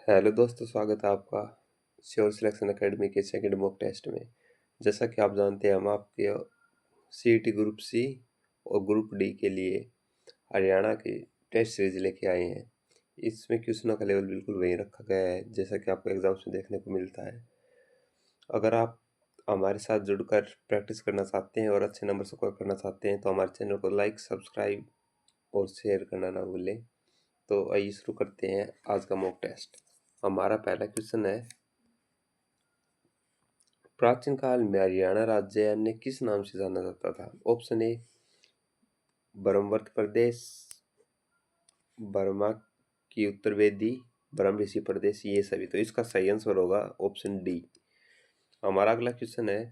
Hello दोस्तों, स्वागत है आपका श्योर सिलेक्शन एकेडमी के सेकंड मॉक टेस्ट में। जैसा कि आप जानते हैं, हम आपके सीईटी ग्रुप सी और ग्रुप डी के लिए हरियाणा की टेस्ट सीरीज लेके आए हैं। इसमें क्वेश्चनों का लेवल बिल्कुल वही रखा गया है जैसा कि आपको एग्जाम्स में देखने को मिलता है। अगर आप हमारे साथ जुड़कर प्रैक्टिस करना चाहते हैं और अच्छे नंबर स्कोर करना चाहते हैं तो हमारे चैनल को लाइक, सब्सक्राइब और शेयर करना ना भूलें। तो आइए शुरू करते हैं आज का मॉक टेस्ट। हमारा पहला क्वेश्चन है, प्राचीन काल में हरियाणा राज्य अन्य किस नाम से जाना जाता था? Option A Brahmavarta Pradesh, Burma की उत्तर वेदी, ब्रह्म ऋषि प्रदेश, ये सभी। तो इसका सही आंसर होगा ऑप्शन डी। हमारा अगला क्वेश्चन है,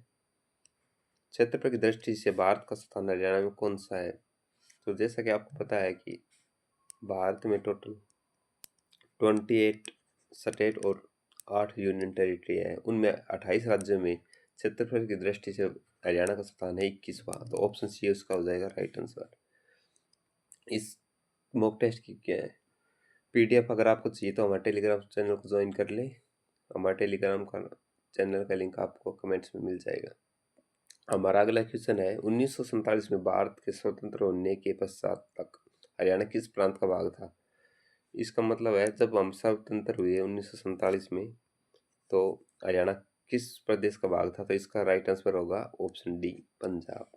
क्षेत्रफल की दृष्टि से भारत का स्थान हरियाणा में कौन सा है? तो जैसा कि आपको पता है कि भारत में टोटल 28 स्टेट और 8 यूनियन टेरिटरी है। उनमें 28 राज्यों में क्षेत्रफल की दृष्टि से हरियाणा का स्थान है 21वां। तो ऑप्शन सी उसका हो जाएगा राइट आंसर। इस मॉक टेस्ट की क्या है पीडीएफ अगर आपको चाहिए तो हमारे टेलीग्राम चैनल को ज्वाइन कर लें। हमारे टेलीग्राम का चैनल का लिंक आपको कमेंट्स में मिल जाएगा। हमारा अगला क्वेश्चन है, 1947 में भारत के स्वतंत्र होने के पश्चात तक हरियाणा किस प्रांत का भाग था? इसका मतलब है, जब हम स्वतंत्र हुए 1947 में तो हरियाणा किस प्रदेश का भाग था? तो इसका राइट आंसर होगा ऑप्शन डी, पंजाब।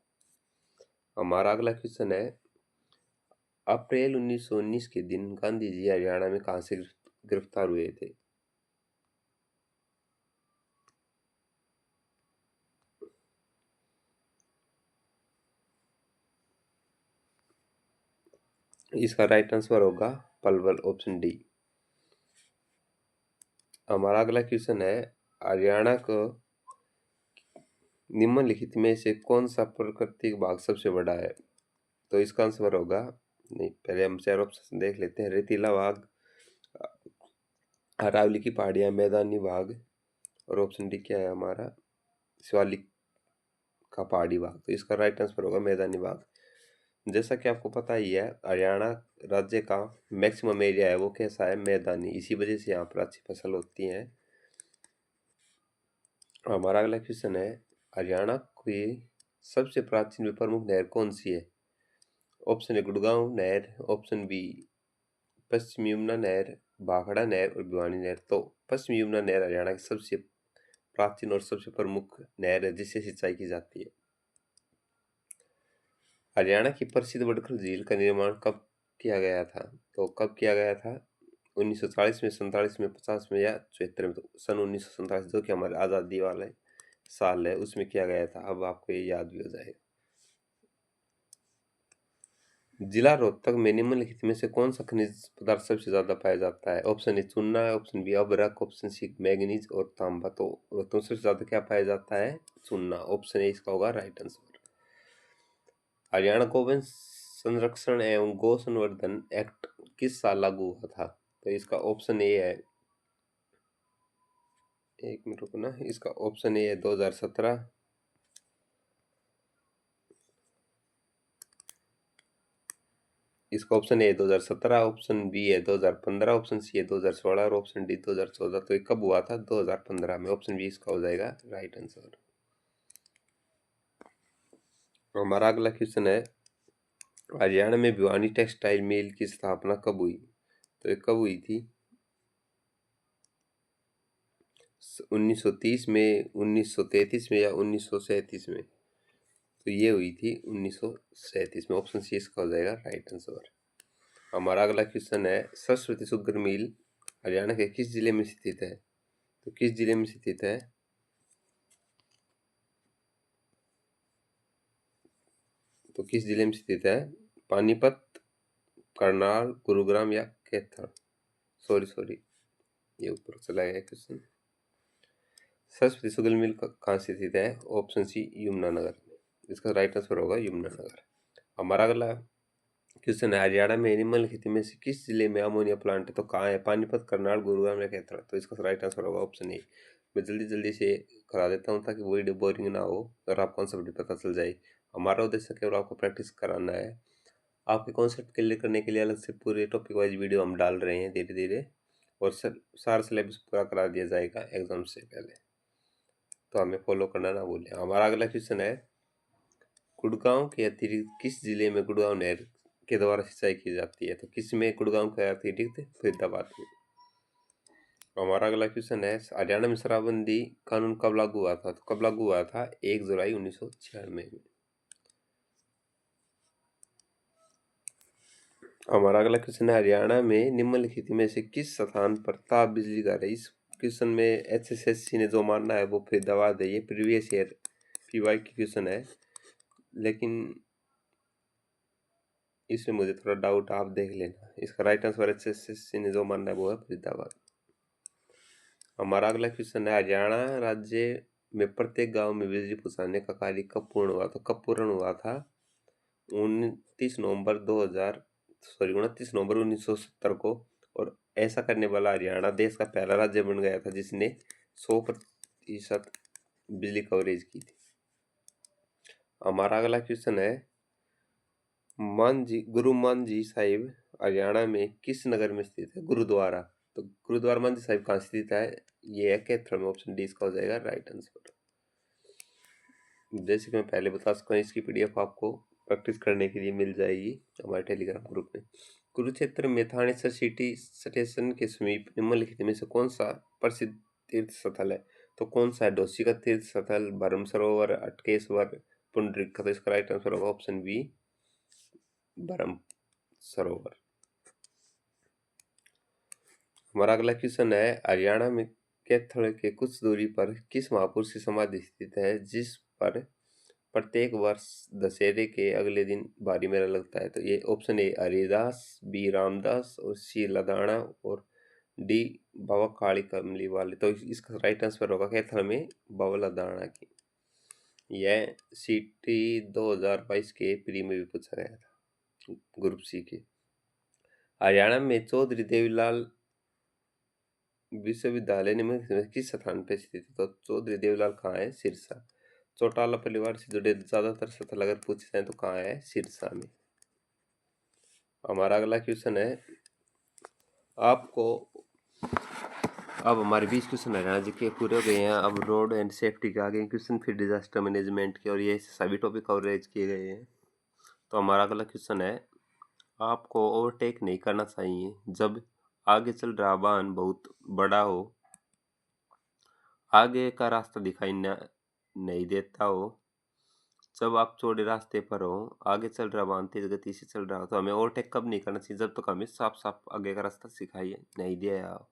हमारा अगला क्वेश्चन है, अप्रैल 1919 के दिन गांधी जी हरियाणा में कहां से गिरफ्तार हुए थे? इसका राइट आंसर होगा पलवल, ऑप्शन डी। हमारा अगला क्वेश्चन है, हरियाणा को निम्नलिखित में से कौन सा प्राकृतिक भाग सबसे बड़ा है? तो इसका आंसर होगा, नहीं, पहले हम चार ऑप्शन देख लेते हैं। रेतीला भाग, अरावली की पहाड़ियाँ, मैदानी भाग, और ऑप्शन डी क्या है हमारा, शिवालिक का पहाड़ी भाग। तो इसका राइट आंसर होगा मैदानी भाग। जैसा कि आपको पता ही है, हरियाणा राज्य का मैक्सिमम एरिया है वो कैसा है, मैदानी। इसी वजह से यहाँ पर अच्छी फसल होती है। हमारा अगला क्वेश्चन है, हरियाणा की सबसे प्राचीन व प्रमुख नहर कौन सी है? ऑप्शन ए गुड़गांव नहर, ऑप्शन बी पश्चिम यमुना नहर, भाखड़ा नहर और भिवानी नहर। तो पश्चिम यमुना नहर हरियाणा की सबसे प्राचीन और सबसे प्रमुख नहर है जिससे सिंचाई की जाती है। हरियाणा की प्रसिद्ध बड़खल झील का निर्माण कब किया गया था? तो कब किया गया था? 1940 में, 47 में, 50 में या 74 में? तो सन 1947, जो कि हमारे आज़ादी वाले साल है, उसमें किया गया था। अब आपको ये याद भी हो जाएगा। जिला रोहतक में निम्नलिखित में से कौन सा खनिज पदार्थ सबसे ज्यादा पाया जाता है? ऑप्शन ए चूना, ऑप्शन बी अभ्रक, ऑप्शन सी मैग्नीज और तांबा। तो रोहतक में सबसे ज्यादा क्या पाया जाता है? चूना, ऑप्शन ए इसका होगा राइट आंसर। हरियाणा गोवंश संरक्षण एवं गौ संवर्धन एक्ट किस साल लागू हुआ था? तो इसका ऑप्शन ए है, एक मिनट रुकना, इसका ऑप्शन ए है 2017, इसका ऑप्शन ए 2017, ऑप्शन बी है 2015, ऑप्शन सी है 2016 और ऑप्शन डी 2014। तो ये कब हुआ था? 2015 में। ऑप्शन बी इसका हो जाएगा राइट आंसर। हमारा अगला क्वेश्चन है, हरियाणा में भिवानी टेक्सटाइल मिल की स्थापना कब हुई? तो ये कब हुई थी? 1930 में, 1933 में या 1937 में? तो ये हुई थी 1937 में। ऑप्शन सी इसका हो जाएगा राइट आंसर। हमारा अगला क्वेश्चन है, सरस्वती शुगर मिल हरियाणा के किस जिले में स्थित है? तो किस जिले में स्थित है? तो किस जिले में स्थित है? पानीपत, करनाल, गुरुग्राम या कैथल? सॉरी, ये ऊपर चला गया क्वेश्चन। सरस्वती शुगर मिल कहाँ से स्थित है? ऑप्शन सी यमुनानगर में। इसका राइट आंसर होगा यमुनानगर। हमारा अगला क्वेश्चन है, हरियाणा में निम्नलिखित में से किस जिले में अमोनिया प्लांट है? तो कहाँ है? पानीपत, करनाल, गुरुग्राम या कैथल? तो इसका राइट आंसर होगा ऑप्शन ए। मैं जल्दी जल्दी से करा देता हूँ ताकि वीडियो बोरिंग ना हो और आपको कॉन्सेप्ट पता चल जाए। हमारा उद्देश्य केवल आपको प्रैक्टिस कराना है। आपके कॉन्सेप्ट क्लियर करने के लिए अलग से पूरे टॉपिक वाइज वीडियो हम डाल रहे हैं धीरे धीरे। और सारा सिलेबस पूरा करा दिया जाएगा एग्जाम से पहले, तो हमें फॉलो करना ना भूलें। हमारा अगला क्वेश्चन है, गुड़गांव के अतिरिक्त किस जिले में गुड़गांव नहर के द्वारा सिंचाई की जाती है? तो किस में गुड़गांव के अतिरिक्त? फरीदाबाद में। हमारा अगला क्वेश्चन है, हरियाणा में शराबबंदी कानून कब लागू हुआ था? तो कब लागू हुआ था? 1 जुलाई 1996 में। हमारा अगला क्वेश्चन है, हरियाणा में निम्नलिखित में से किस स्थान पर ताप बिजली घर है? इस क्वेश्चन में एचएसएससी ने जो मानना है वो फरीदाबाद है। ये प्रीवियस ईयर पीवाई की क्वेश्चन है, लेकिन इसमें मुझे थोड़ा डाउट, आप देख लेना। इसका राइट आंसर एचएसएससी ने जो मानना है वो है फरीदाबाद। हमारा अगला क्वेश्चन है, हरियाणा राज्य में प्रत्येक गांव में बिजली पहुंचाने का कार्य कब पूर्ण हुआ? तो कब पूर्ण हुआ था? 29 नवंबर 1970 को। और ऐसा करने वाला हरियाणा देश का पहला राज्य बन गया था जिसने 100% बिजली कवरेज की थी। हमारा अगला क्वेश्चन है, गुरु मांझी साहिब हरियाणा में किस नगर में स्थित है? गुरुद्वारा। तो गुरुद्वारा मांझी साहिब कहाँ स्थित है? ये है कैथल में। ऑप्शन डी इसका हो जाएगा राइट आंसर। जैसे कि मैं पहले बता चुका हूँ, इसकी पीडीएफ आपको प्रैक्टिस करने के लिए मिल जाएगी हमारे टेलीग्राम ग्रुप में। कुरुक्षेत्र में थानेसर सिटी स्टेशन के समीप निम्नलिखित में से कौन सा प्रसिद्ध तीर्थ स्थल है? तो कौन सा है? डोसी का तीर्थ स्थल, भरम सरोवर, अटकेश्वर, पुंडरिक का? तो इसका राइट आंसर होगा ऑप्शन बी, भरम सरोवर। हमारा अगला क्वेश्चन है, हरियाणा में कैथल के कुछ दूरी पर किस महापुरुष की समाधि स्थित है जिस पर प्रत्येक वर्ष दशहरे के अगले दिन भारी मेला लगता है? तो ये option A Haridas, B Ramdas और सी लदाना और डी बाबा काली कमली वाले। तो इसका राइट आंसर होगा कैथल में बाबा लदाना की। यह सीटी 2022 के प्री में भी पूछा गया था, ग्रुप सी के। हरियाणा में चौधरी देवीलाल विश्वविद्यालय निम्नलिखित किस स्थान पर स्थित है? तो चौधरी देवीलाल कहाँ है? सिरसा। चौटाला परिवार से जुड़े ज्यादातर स्थल अगर पूछे जाए तो कहाँ है? सिरसा में। हमारा अगला क्वेश्चन है, आपको अब हमारे 20 क्वेश्चन हरियाणा जी के पूरे हो गए हैं। अब रोड एंड सेफ्टी के आगे क्वेश्चन, फिर डिजास्टर मैनेजमेंट के, और ये सभी टॉपिक कवरेज किए गए हैं। तो हमारा अगला क्वेश्चन है, आपको ओवरटेक नहीं करना चाहिए जब आगे चल रहा वाहन बहुत बड़ा हो, आगे का रास्ता दिखाई नहीं देता हो, जब आप चौड़े रास्ते पर हो, आगे चल रहा वाहन तेज गति से चल रहा हो। तो हमें ओवरटेक कब नहीं करना चाहिए? जब तक हमें साफ साफ आगे का रास्ता सिखाई नहीं दिया हो।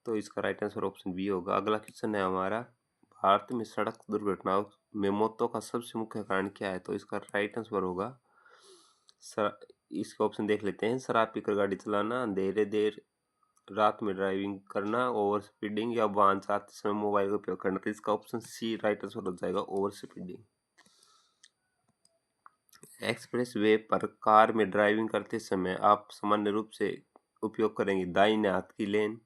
तो इसका राइट आंसर ऑप्शन बी होगा। अगला क्वेश्चन है हमारा, भारत में सड़क दुर्घटनाओं में मौतों का सबसे मुख्य कारण क्या है? तो इसका राइट आंसर होगा इसका ऑप्शन देख लेते हैं, शराब पीकर गाड़ी चलाना, अंधेरे देर रात में ड्राइविंग करना, ओवर स्पीडिंग, या वाहन चलाते समय मोबाइल का उपयोग करना। तो इसका ऑप्शन सी राइट आंसर हो जाएगा, ओवर स्पीडिंग। एक्सप्रेस वे पर कार में ड्राइविंग करते समय आप सामान्य रूप से उपयोग करेंगे दाहिने हाथ की लेन,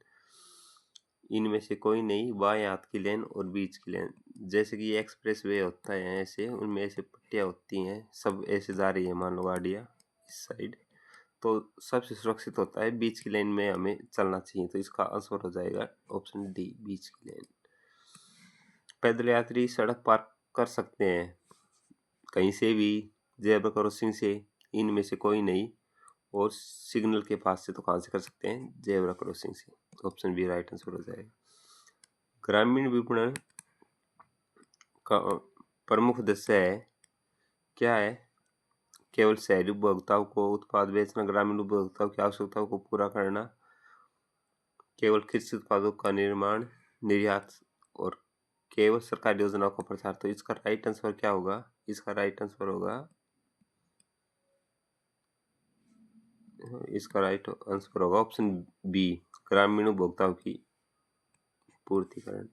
इनमें से कोई नहीं, बाएं हाथ की लेन और बीच की लेन। जैसे कि ये एक्सप्रेस वे होता है ऐसे, उनमें ऐसे पट्टियाँ होती हैं, सब ऐसे जा रही है मान लो गाड़ियाँ इस साइड, तो सबसे सुरक्षित होता है बीच की लेन में हमें चलना चाहिए। तो इसका आंसर हो जाएगा ऑप्शन डी, बीच की लेन। पैदल यात्री सड़क पार कर सकते हैं कहीं से भी, जेब्रा क्रॉसिंग से, इनमें से कोई नहीं, और सिग्नल के पास से तो कहाँ से कर सकते हैं? जेब्रा क्रॉसिंग से। ऑप्शन बी राइट आंसर हो जाएगा। ग्रामीण विपणन का प्रमुख उद्देश्य है क्या है? केवल शहरी उपभोक्ताओं को उत्पाद बेचना, ग्रामीण उपभोक्ताओं की आवश्यकताओं को पूरा करना, केवल कृषि उत्पादों का निर्माण, निर्यात, और केवल सरकारी योजनाओं का प्रचार। तो इसका राइट आंसर क्या होगा? इसका राइट आंसर होगा, इसका राइट आंसर होगा ऑप्शन बी, ग्रामीण उपभोक्ताओं की पूर्तिकरण।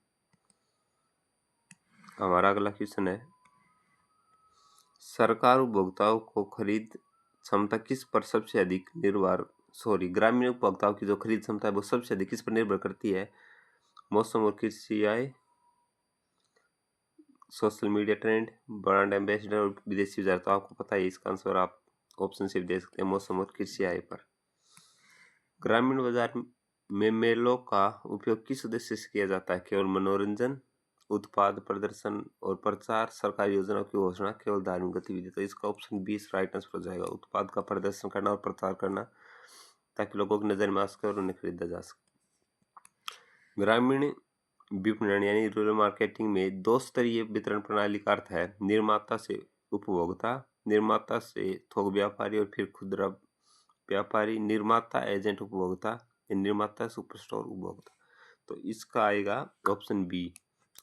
हमारा अगला क्वेश्चन है, सरकार उपभोक्ताओं को खरीद क्षमता किस पर सबसे अधिक ग्रामीण उपभोक्ताओं की जो खरीद क्षमता है वो सबसे अधिक किस पर निर्भर करती है? मौसम और कृषि आय, social media trend, brand ambassador और विदेशी बाजार। तो आपको पता है इसका आंसर आप ऑप्शन से दे सकते हैं, मौसम और कृषि आय पर। ग्रामीण बाजार में मेलों का उपयोग किस उद्देश्य से किया जाता है? केवल मनोरंजन, उत्पाद प्रदर्शन और प्रचार, सरकारी योजनाओं की घोषणा, केवल धार्मिक गतिविधि। तो इसका ऑप्शन 20 राइट आंसर हो जाएगा। उत्पाद का प्रदर्शन करना और प्रचार करना ताकि लोगों की नजर में आ सके और उन्हें खरीदा जा सके। ग्रामीण विपणन यानी रूरल मार्केटिंग में दो स्तरीय वितरण प्रणाली का अर्थ है निर्माता से उपभोक्ता, निर्माता से थोक व्यापारी और फिर खुदरा व्यापारी, निर्माता एजेंट उपभोक्ता या निर्माता सुपर स्टोर उपभोक्ता। तो इसका आएगा ऑप्शन बी।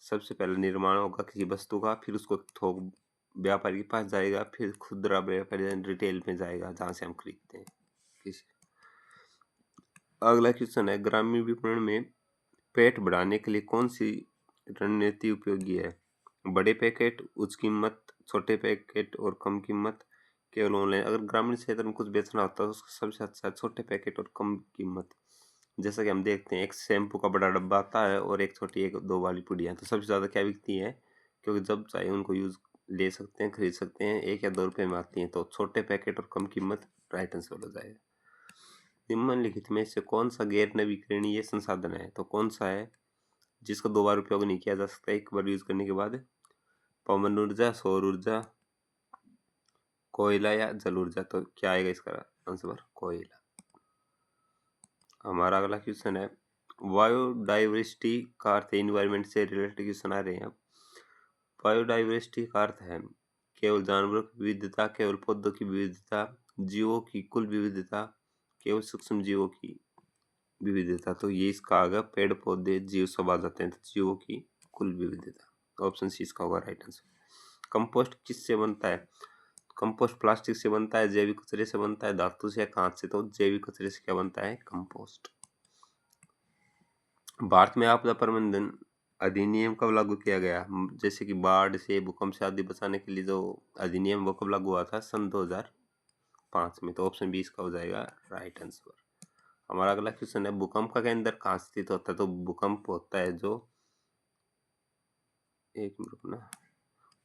सबसे पहले निर्माण होगा किसी वस्तु का, फिर उसको थोक व्यापारी के पास जाएगा, फिर खुदरा व्यापारी रिटेल में जाएगा जहां से हम खरीदते हैं किसी। अगला क्वेश्चन है ग्रामीण विपणन में पेट बढ़ाने के लिए कौन सी रणनीति उपयोगी है? बड़े पैकेट, उच्च कीमत, छोटे पैकेट और कम कीमत, केवल ऑनलाइन। अगर ग्रामीण क्षेत्र में कुछ बेचना होता है तो उसका सबसे अच्छा है छोटे पैकेट और कम कीमत। जैसा कि हम देखते हैं एक शैम्पू का बड़ा डब्बा आता है और एक छोटी 1-2 वाली पुड़िया, तो सबसे ज़्यादा क्या बिकती है? क्योंकि जब चाहे उनको यूज ले सकते हैं, खरीद सकते हैं, 1 या 2 रुपये में आती हैं। तो छोटे पैकेट और कम कीमत राइट आंसर हो जाएगा। निम्नलिखित में से कौन सा गैर नवीकरणीय संसाधन है? तो कौन सा है जिसका 2 बार उपयोग नहीं किया जा सकता एक बार यूज करने के बाद? पवन ऊर्जा, सौर ऊर्जा, कोयला या जल ऊर्जा। तो क्या आएगा इसका आंसर? कोयला। हमारा अगला क्वेश्चन है बायोडाइवर्सिटी का अर्थ इन्वायरमेंट से रिलेटेड क्वेश्चन आ रहे हैं। बायोडाइवर्सिटी का अर्थ है केवल जानवरों की विविधता, केवल पौधों की विविधता, जीवों की कुल विविधता, केवल सूक्ष्म जीवों की विविधता। तो ये इसका आगे पेड़ पौधे जीव सब आ जाते हैं। तो जीवों की कुल विविधता, ऑप्शन सी इसका होगा राइट आंसर। कंपोस्ट किससे बनता है? कंपोस्ट प्लास्टिक से बनता है, जैविक कचरे से बनता है, धातु से या कांच से। तो जैविक कचरे से क्या बनता है? कंपोस्ट। भारत में आपदा प्रबंधन अधिनियम कब लागू किया गया? जैसे कि बाढ़ से, भूकंप से आदि बचाने के लिए जो अधिनियम वो कब लागू हुआ था? सन 2005 में। तो ऑप्शन 20 का हो जाएगा राइट आंसर। हमारा अगला क्वेश्चन है भूकंप का केंद्र कहाँ स्थित होता है? तो भूकंप होता है जो एक मिनट ना,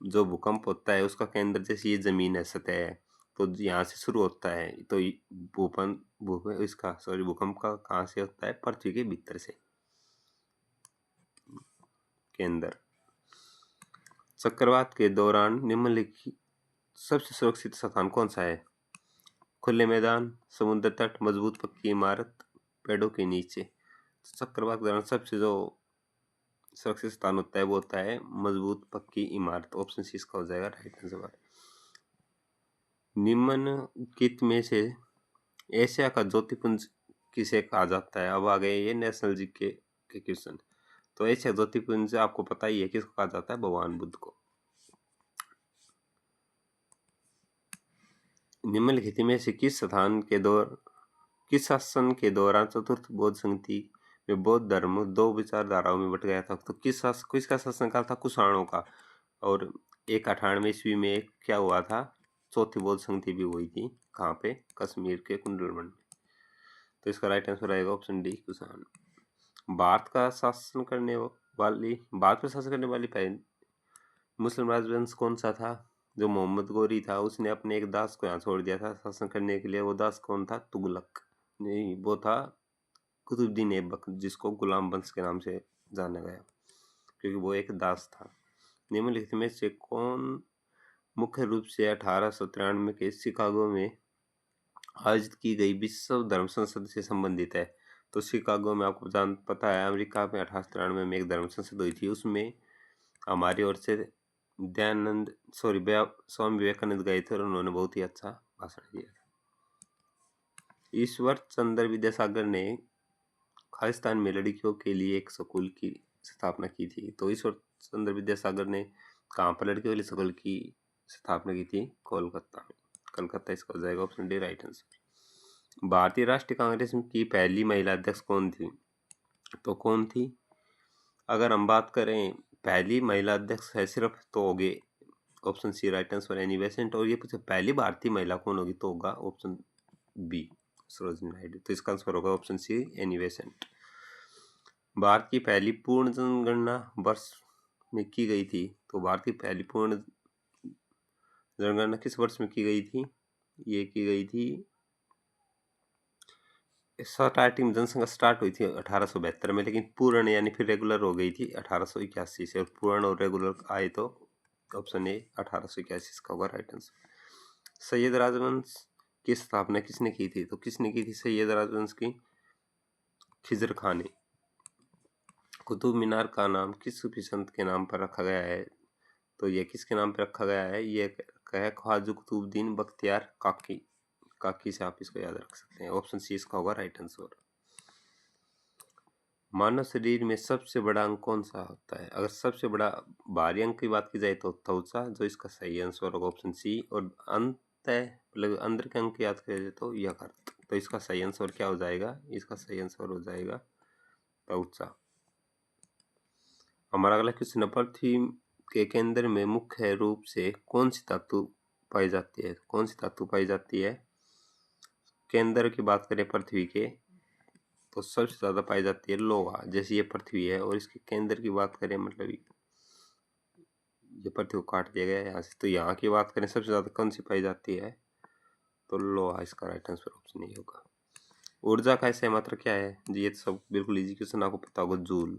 जो भूकंप होता है उसका केंद्र जैसे ये जमीन है, सतह है, तो यहाँ से शुरू होता है। तो भूकंप का कहाँ से होता है? पृथ्वी के भीतर से केंद्र। चक्रवात के दौरान निम्नलिखित सबसे सुरक्षित स्थान कौन सा है? खुले मैदान, समुद्र तट, मजबूत पक्की इमारत, पेड़ों के नीचे। चक्रवात के दौरान सबसे जो सुरक्षित स्थान होता है वो होता है मजबूत पक्की इमारत। ऑप्शन सी इसका हो जाएगा राइट आंसर। निम्नलिखित में से एशिया का ज्योतिपुंज किसे कहा जाता है? अब आ गए ये नेशनल जीके के क्वेश्चन। तो एशिया ज्योतिपुंज आपको पता ही है किसको कहा जाता है? भगवान बुद्ध को। निम्नलिखित में से किस शासन के दौरान चतुर्थ बौद्ध संधि में बौद्ध धर्म 2 विचारधाराओं में बट गया था? तो किसका शासनकाल था? कुषाणों का। और 198 ईस्वी में क्या हुआ था? चौथी बौद्ध संधि भी हुई थी। कहाँ पे? कश्मीर के कुंडलवन में। तो इसका राइट आंसर आएगा ऑप्शन डी कुषाण। भारत पर शासन करने वाली पहली मुस्लिम राजवंश कौन सा था? जो मोहम्मद गोरी था उसने अपने एक दास को यहाँ छोड़ दिया था शासन करने के लिए। वो दास कौन था? तुगलक नहीं, वो था कुतुबुद्दीन ऐबक, जिसको गुलाम वंश के नाम से जाना गया क्योंकि वो एक दास था। निम्नलिखित में से कौन मुख्य रूप से 1893 के शिकागो में आयोजित की गई विश्व धर्म संसद से संबंधित है? तो शिकागो में आपको पता है अमेरिका में 1893 में एक धर्म संसद हुई थी। उसमें हमारी ओर से स्वामी विवेकानंद गए थे और उन्होंने बहुत ही अच्छा भाषण दिया था। ईश्वर चंद्र विद्यासागर ने खालिस्तान में लड़कियों के लिए एक स्कूल की स्थापना की थी। तो ईश्वर चंद्र विद्यासागर ने कहाँ पर लड़कियों के लिए स्कूल की स्थापना की थी? कोलकाता में। कलकत्ता इसका हो जाएगा ऑप्शन डी राइट आंसर। भारतीय राष्ट्रीय कांग्रेस की पहली महिला अध्यक्ष कौन थी? तो कौन थी? अगर हम बात करें पहली महिला अध्यक्ष है सिर्फ तो होगी option C right answer Annie Besant. और ये पूछे पहली भारतीय महिला कौन होगी तो होगा ऑप्शन बी सरोजिनी नायडू। तो इसका आंसर होगा option see Annie Besant. Bharat की पहली पूर्ण जनगणना वर्ष में की गई थी? तो भारत की पहली पूर्ण जनगणना किस वर्ष में की गई थी? ये की गई थी स्टार्टिंग जनसंख्या स्टार्ट हुई थी 1872 में, लेकिन पूर्ण यानी फिर रेगुलर हो गई थी 1881 से, और पूर्ण और रेगुलर आए तो ऑप्शन ए 1881 इसका होगा राइट आंसर। सैयद राजवंश की स्थापना किसने की थी? तो किसने की थी सैयद राजवंश की? खिजर खान ने। कुतुब मीनार का नाम किस सूफी संत के नाम पर रखा गया है? तो ये किसके नाम पर रखा गया है? ये है ख्वाजा कुतुबुद्दीन बख्तियार काकी। काकी से आप इसको याद रख सकते हैं। ऑप्शन सी इसका होगा राइट आंसर। मानव शरीर में सबसे बड़ा अंग कौन सा होता है? अगर सबसे बड़ा भारी अंग की बात की जाए तो त्वचा, जो इसका सही आंसर होगा ऑप्शन सी। और अंत मतलब अंदर के अंग की याद करें तो यकृत। तो इसका सही आंसर क्या हो जाएगा? इसका सही आंसर हो जाएगा त्वचा। हमारा अगला क्वेश्चन है, पृथ्वी के केंद्र में मुख्य रूप से कौन सी धातु पाई जाती है? कौन सी धातु पाई जाती है? केंद्र की बात करें पृथ्वी के तो सबसे ज्यादा पाई जाती है लोहा। जैसे ये पृथ्वी है और इसके केंद्र की बात करें, मतलब ये पृथ्वी को काट दिया गया है यहाँ से, तो यहाँ की बात करें सबसे ज्यादा कौन सी पाई जाती है? तो लोहा इसका राइट आंसर ऑप्शन नहीं होगा। ऊर्जा का ऐसा मात्रा क्या है जी? ये तो सब बिल्कुल इजी क्वेश्चन, आपको पता होगा, जूल।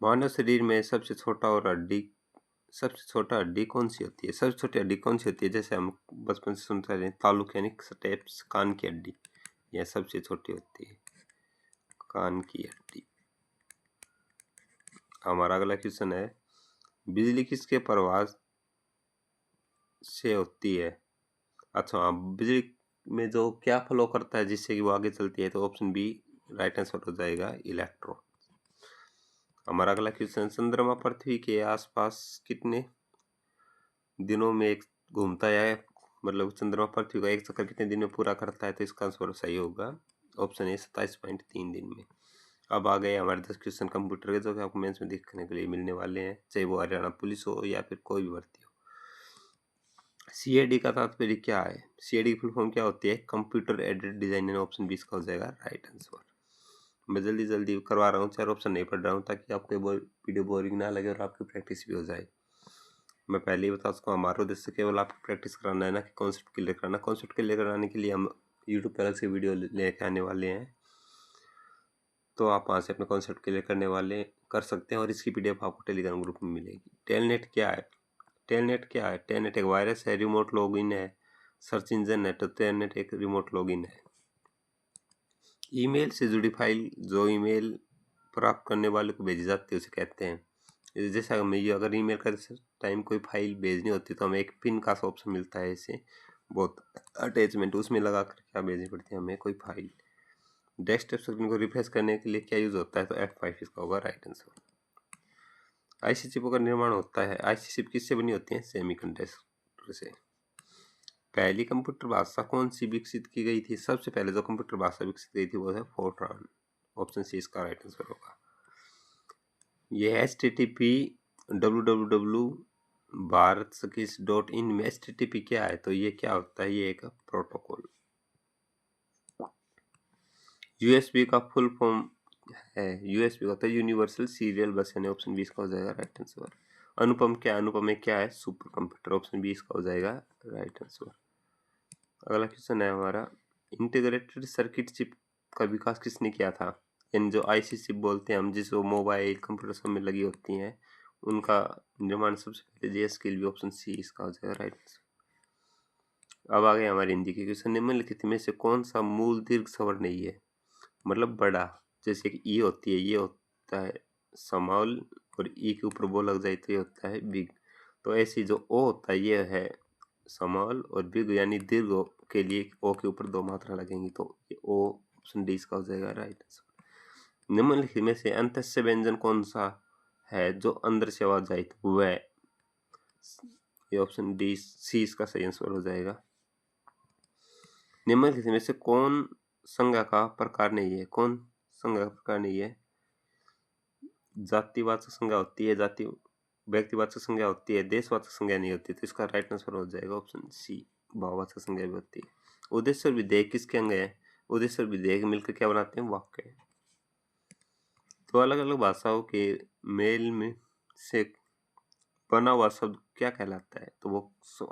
मानव शरीर में सबसे छोटा हड्डी कौन सी होती है? सबसे छोटी हड्डी कौन सी होती है? जैसे हम बचपन से सुनते रहे तालुक यानी स्टेप्स, कान की हड्डी, यह सबसे छोटी होती है कान की हड्डी। हमारा अगला क्वेश्चन है, बिजली किसके प्रवाह से होती है? अच्छा हाँ, बिजली में जो क्या फ्लो करता है जिससे कि वो आगे चलती है? तो ऑप्शन बी राइट आंसर हो जाएगा, इलेक्ट्रॉन। हमारा अगला क्वेश्चन, चंद्रमा पृथ्वी के आसपास कितने दिनों में एक घूमता है? मतलब चंद्रमा पृथ्वी का एक चक्कर कितने दिन में पूरा करता है? तो इसका आंसर सही होगा ऑप्शन ए 27.3 दिन में। अब आ गए हमारे 10 क्वेश्चन कंप्यूटर के, जो कि आपको मेंस में देखने के लिए मिलने वाले हैं, चाहे वो हरियाणा पुलिस हो या फिर कोई भी भर्ती हो। सीएडी का तात्पर्य क्या है? सीएडी की फुल फॉर्म क्या होती है? Computer aided design. ऑप्शन 20 का हो जाएगा राइट आंसर। मैं जल्दी जल्दी करवा रहा हूँ, 4 ऑप्शन नहीं पढ़ रहा हूँ, ताकि आपको वीडियो बोरिंग ना लगे और आपकी प्रैक्टिस भी हो जाए। मैं पहले ही बता सकता हूँ, हमारा उद्देश्य केवल आपकी प्रैक्टिस कराना है ना कि कॉन्सेप्ट क्लियर कराना। कॉन्सेप्ट क्लियर कराने के लिए हम यूट्यूब पर अलग से वीडियो लेके आने वाले हैं, तो आप वहाँ से अपने कॉन्सेप्ट क्लियर करने वाले कर सकते हैं, और इसकी पीडीएफ आपको टेलीग्राम ग्रुप में मिलेगी। टेलनेट क्या है? टेलनेट क्या है? टेलनेट एक वायरस है, रिमोट लॉगिन है, सर्च इंजन है। तो टेलनेट एक रिमोट लॉगिन है। ईमेल से जुड़ी फाइल जो ईमेल प्राप्त करने वाले को भेजी जाती है उसे कहते हैं। जैसे हमें ये अगर ईमेल करते टाइम कोई फाइल भेजनी होती है तो हमें एक पिन का ऑप्शन मिलता है, इसे बहुत अटैचमेंट, उसमें लगा कर क्या भेजनी पड़ती है हमें कोई फाइल। डेस्कटॉप स्क्रीन को रिफ्रेश करने के लिए क्या यूज होता है? तो F5 इसका होगा राइट आंसर। आईसी चिपों का निर्माण होता है। आईसी चिप किससे बनी होती है? सेमीकंडक्टर से। पहली कंप्यूटर भाषा कौन सी विकसित की गई थी? सबसे पहले जो कंप्यूटर भाषा विकसित की गई थी वो है फोर्ट्रान। ऑप्शन सी इसका राइट आंसर होगा। ये HTTP www भारत सकीस .in में HTTP क्या है? तो ये क्या होता है? ये एक प्रोटोकॉल। यूएसबी का फुल फॉर्म है, यूएसबी का होता है यूनिवर्सल सीरियल बस, यानी ऑप्शन 20 का हो जाएगा राइट आंसर। अनुपम क्या? अनुपम में क्या है? Super computer. ऑप्शन 20 का हो जाएगा राइट आंसर। अगला क्वेश्चन है हमारा, इंटीग्रेटेड सर्किट चिप का विकास किसने किया था? यानी जो आईसी चिप बोलते हैं हम, जिसको मोबाइल कंप्यूटर सब में लगी होती हैं, उनका निर्माण सबसे पहले जेएसके लिए। ऑप्शन सी इसका हो जाएगा राइट आंसर। अब आ गए हमारे हिंदी के क्वेश्चन। निम्नलिखित में से कौन सा मूल दीर्घ स्वर नहीं है? मतलब बड़ा, जैसे कि ई होती है, ये होता है स्मॉल, और ई के ऊपर वो लग जाए तो ये होता है बिग। तो ऐसी जो ओ होता है ये है स्मॉल, और बिग यानी दीर्घ के लिए ओ के ऊपर 2 मात्रा लगेंगी, तो ये ओ ऑप्शन डी इसका हो जाएगा राइट आंसर। निम्नलिखित में से अंतस्य व्यंजन कौन सा है जो अंदर से आवाज जाए? तो वह, ये ऑप्शन डी सी इसका सही आंसर हो जाएगा। निम्नलिखित में से कौन संज्ञा का प्रकार नहीं है? कौन संज्ञा का प्रकार नहीं है? जातिवाचक संज्ञा होती है, व्यक्तिवाचक संज्ञा होती है, देशवाचक संज्ञा नहीं होती। तो इसका राइट आंसर हो जाएगा ऑप्शन सी, भाववाचक संज्ञा भी होती है। उद्देश्य और विधेय किसके अंग है? उद्देश्य और विधेय मिलकर क्या बनाते हैं? वाक्य। तो अलग अलग भाषाओं के मेल में से बना हुआ शब्द क्या कहलाता है? तो वो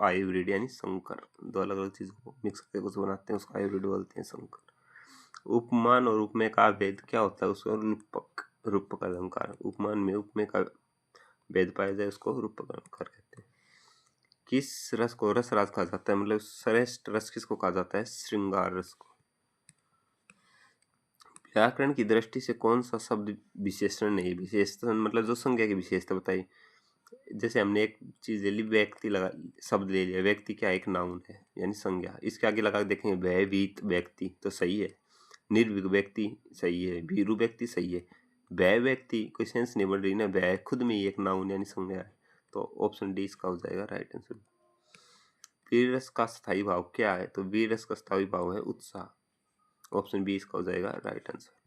हाइब्रिड यानी संकर, दो अलग अलग चीजों को मिक्स करके कुछ बनाते हैं, उसको हाइब्रिड बोलते हैं, संकर। उपमान और उपमेय का भेद क्या होता है? उसको रूपक, रूपक अलंकार। उपमान में उपमेय का भेद पाया जाए उसको रूपक अलंकार कहते हैं। किस रस को रस राज कहा जाता है? मतलब श्रेष्ठ रस किसको कहा जाता है? श्रृंगार रस को। व्याकरण की दृष्टि से कौन सा शब्द विशेषण नहीं? विशेषण मतलब जो संज्ञा की विशेषता बताई। जैसे हमने एक चीज ले ली, व्यक्ति लगा, शब्द ले लिया, व्यक्ति क्या एक नाउन है यानी संज्ञा। इसके आगे लगा के देखेंगे भयभीत व्यक्ति तो सही है, निर्भीक व्यक्ति सही है, भीरू व्यक्ति सही है, भय व्यक्ति कोई सेंस नहीं बन रही ना, भय खुद में ही एक नाउन यानी संज्ञा है। तो ऑप्शन डी इसका हो जाएगा राइट आंसर। वीर रस का स्थायी भाव क्या है? तो वीर रस का स्थायी भाव है उत्साह। ऑप्शन बी इसका हो जाएगा राइट आंसर।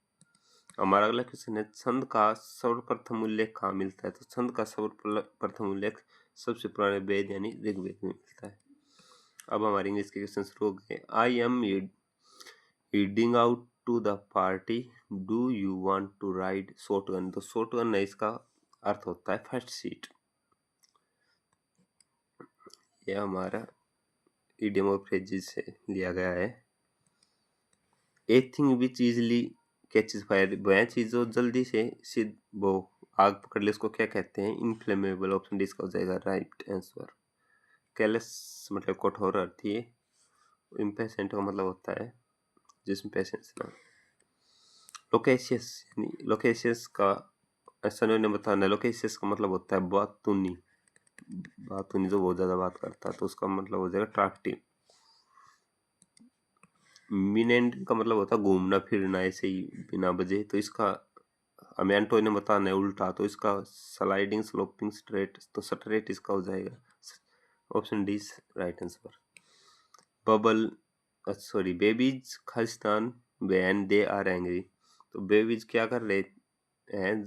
हमारा अगला क्वेश्चन है, छंद का सर्वप्रथम उल्लेख कहाँ मिलता है? तो छंद का सर्वप्रथम उल्लेख सबसे पुराने वेद यानी ऋग्वेद में मिलता है। अब हमारे इंग्लिश के क्वेश्चन शुरू हो गए। I am heading out to the party, do you want to ride shotgun? तो शॉटगन है, इसका अर्थ होता है फर्स्ट सीट। यह हमारा इडियम और फ्रेजेस से लिया गया है। A thing which easily catches fire, वह चीज जो जल्दी से सिद्ध वो आग पकड़ ले उसको क्या कहते हैं? इनफ्लेमेबल। ऑप्शन डी इसका हो जाएगा राइट आंसर। कैलस मतलब कठोर अर्थ है। इम्पेशेंट का मतलब होता है जिसमें पेशेंस ना। लोकेशियस यानी लोकेशियस का सनो ने बताना। लोकेशियस का मतलब होता है बातूनी, बातूनी जो बहुत ज्यादा बात करता है, तो उसका मतलब हो जाएगा अट्रैक्टिव। मिनेंड का मतलब होता है घूमना फिरना ऐसे ही बिना वजह, तो इसका हमें एंटो ने बताना है उल्टा, तो इसका स्लाइडिंग स्लोपिंग स्ट्रेट, तो स्ट्रेट इसका हो जाएगा। Option D right answer. Bubble sorry babies Khalistan when they are angry, तो बेबीज क्या कर रहे हैं,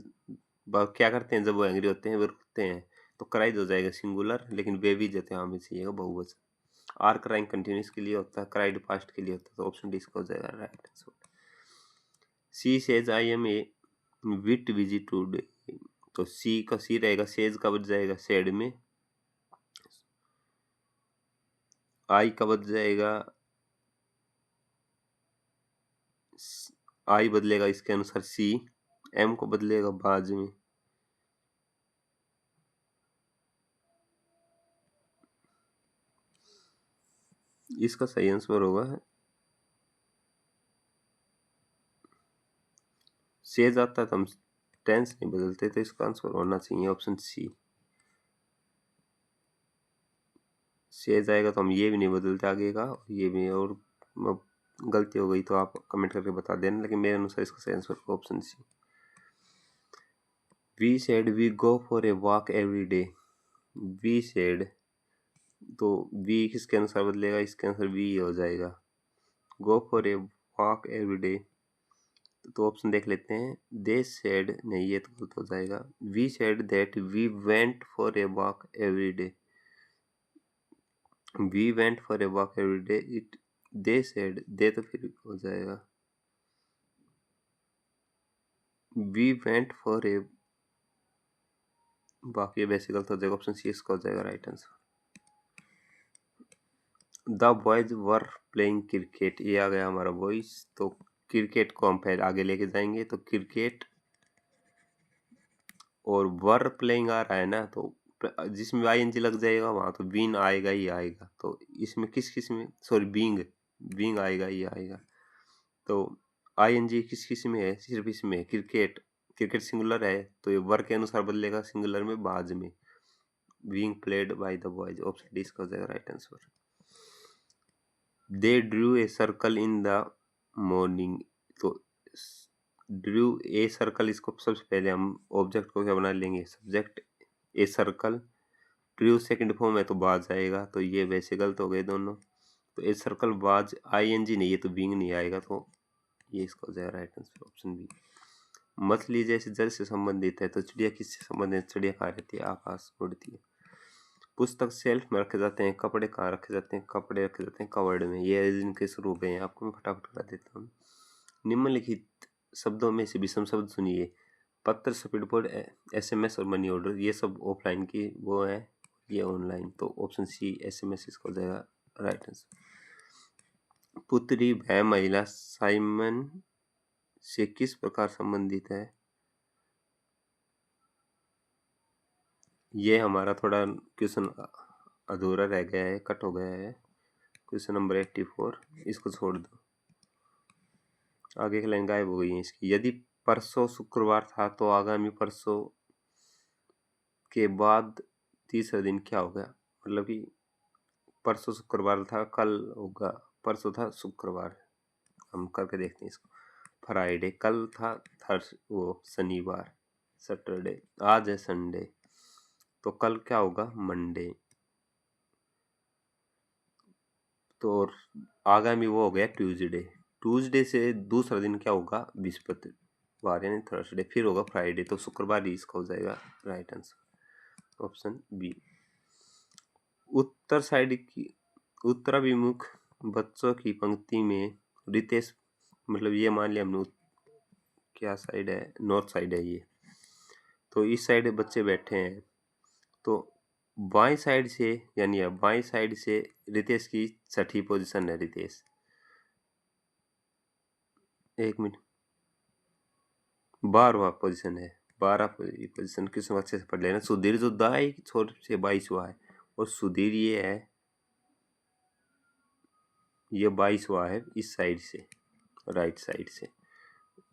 क्या करते हैं जब वो एंग्री होते हैं? वो रुकते हैं, तो क्राइज हो जाएगा सिंगुलर, लेकिन बेबीज होते हैं हमें चाहिए बहुवचन। आर क्राइंग कंटिन्यूस के लिए होता है, क्राइड पास्ट के लिए होता है, तो ऑप्शन डी इसका हो जाएगा right answer. C says I am a bit busy today, तो सी का सी रहेगा, सेज का बच जाएगा सेड में, आई का बच जाएगा, आई बदलेगा इसके अनुसार सी, एम को बदलेगा बाज में। इसका सही आंसर होगा सेज आता है तो हम टेंस नहीं बदलते, तो इसका आंसर होना चाहिए ऑप्शन सी। सेज आएगा तो हम ये भी नहीं बदलते आगे का, ये भी, और गलती हो गई तो आप कमेंट करके बता देना, लेकिन मेरे अनुसार इसका सही आंसर होगा option C. We said we go for a walk every day, we said, तो वी किसके अनुसार बदलेगा? इसके अनुसार वी हो जाएगा। Go for a walk every day, तो ऑप्शन देख लेते हैं। दे सेड नहीं, ये तो गलत हो जाएगा। We said that we went for a walk every day, we went for a walk every day, it they said, they तो फिर हो जाएगा। We went for a walk, ये वैसे गलत हो जाएगा, ऑप्शन सी इसका हो जाएगा right answer. The boys were playing cricket, ये आ गया हमारा वॉइस, तो क्रिकेट को हम पहले आगे लेके जाएंगे, तो क्रिकेट और वर प्लेइंग आ रहा है ना, तो जिसमें आईएनजी लग जाएगा वहां तो बीन आएगा ही आएगा, तो इसमें किस में, सॉरी बीइंग, बीइंग आएगा ही आएगा, तो आईएनजी किस में है? सिर्फ इसमें क्रिकेट, क्रिकेट सिंगुलर है तो ये वर के अनुसार बदलेगा सिंगुलर में बाज में, being played by the boys. Option D इसका हो जाएगा right answer. They Drew a circle in the morning, तो ड्रू ए सर्कल, इसको सबसे पहले हम ऑब्जेक्ट को क्या बना लेंगे? Subject a circle, Drew second form है तो बाज आएगा, तो ये वैसे गलत हो गए दोनों, तो ए सर्कल बाज आईएनजी नहीं है तो बीइंग नहीं आएगा, तो ये इसका हो जाएगा राइट आंसर ऑप्शन बी। मछली जैसे जल से संबंधित है, तो चिड़िया किससे संबंधित है? चिड़िया कहाँ रहती है? आकाश उड़ती है। पुस्तक शेल्फ में रखे जाते हैं, कपड़े कहाँ रखे जाते हैं? कपड़े रखे जाते हैं कवर्ड में। ये जिनके शुरू हो गए हैं आपको मैं फटाफट करा देता हूँ। निम्नलिखित शब्दों में से विषम शब्द सुनिए। पत्र, स्पीड पोस्ट, एसएमएस और मनी ऑर्डर, ये सब ऑफलाइन की वो है, ये ऑनलाइन, तो ऑप्शन सी SMS इसका हो जाएगा राइट आंसर। पुत्री वह महिला साइमन से किस प्रकार संबंधित है? ये हमारा थोड़ा क्वेश्चन अधूरा रह गया है, कट हो गया है। क्वेश्चन नंबर 84 इसको छोड़ दो, आगे की लाइन गायब हो गई है इसकी। यदि परसों शुक्रवार था तो आगामी परसों के बाद तीसरा दिन क्या होगा? मतलब कि परसों शुक्रवार था, कल होगा, परसों था शुक्रवार, हम करके देखते हैं इसको। फ्राइडे, कल था वो शनिवार, सैटरडे, आज है संडे, तो कल क्या होगा? मंडे। तो आगामी वो हो गया ट्यूसडे। ट्यूसडे से दूसरा दिन क्या होगा? बृहस्पतिवार यानी थर्सडे, फिर होगा फ्राइडे, तो शुक्रवार ही इसका हो जाएगा राइट आंसर, ऑप्शन बी। उत्तर साइड की उत्तराभिमुख बच्चों की पंक्ति में रितेश, मतलब ये मान लिया हमने क्या साइड है? नॉर्थ साइड है ये, तो इस साइड बच्चे बैठे हैं, तो बाएं साइड से, यानी अब बाएं साइड से रितेश की छठी पोजीशन है। रितेश, एक मिनट, 12वां पोजीशन है, 12 पोजीशन किस अच्छे से पढ़ लेना। सुधीर जो दाई छोर से 22वां है, और सुधीर ये है, ये 22वां है इस साइड से, राइट साइड से।